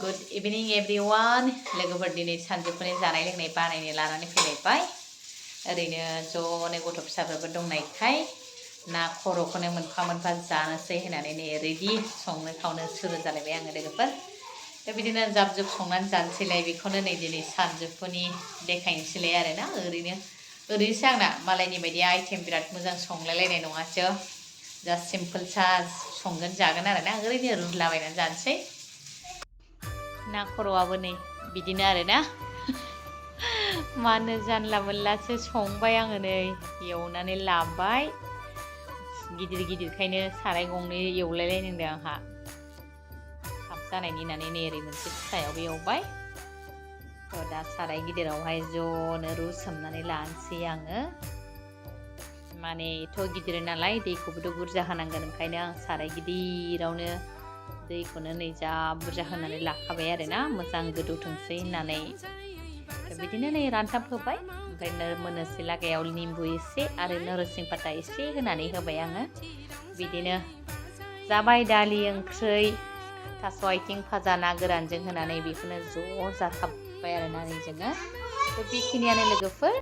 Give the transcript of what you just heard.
good इभिनिं everyone लोगोफोर दिनै सानजौफुनि जानाय लोंनाय बानायनो लानानै फैलायबाय ओरैनो ज'नो गथ' फिसाफोरबो दंनायखाय ना खर'खौनो मोनफा मोनफा जानोसै होननानै नै रेडि संनो खावनो सुरु जालायबाय आङो लोगोफोर दा बिदिनो जाब जुब संनानै जानोसैलाय बेखौनो नै दिनै सानजौफुनि देखायनोसैलाय आरोना ओरैनोसो आंना मालायनि बायदि आइटेम बिराद मोजां संलायलायनाय नङासो जास्ट सिम्पोल सा संगोन जागोन आरोना ओरैनो रुलाबायनानै जानोसै ना खर'आबो नै बिदिनो आरोना मानो जानला मोनलासो संबाय आङो नै एवनानै लाबाय गिदिर गिदिरखायनो साराय गंनै एवलायलायनांदों आंहा थाब जानायनि होननानै नै ओरै मोनसे फिसायावबो एवबाय थ' दा साराय गिदिरावहाय ज'नो रुसोमनानै लानोसै आङो माने एथ' गिदिर नालाय दैखौबोथ' बुरजा होनांगोन ओंखायनो आं साराय गिदिरावनो दैखौनो नै जा बुरजा होनानै लाखाबाय आरोना मोजां गोदौथोंसै होननानै बिदिनो नै रानथाब होबाय ओमफ्राय मोननोसै लागायाव निम्बु एसे आरो नोरसिं पाता एसे होनानै होबाय आङो बिदिनो जाबाय दालि ओंख्रै थास' आथिं भाजा ना गोरानजों होनानै बेखौनो ज' जाथाबबाय आरोना नै जोङो बेखिनियानो लोगोफोर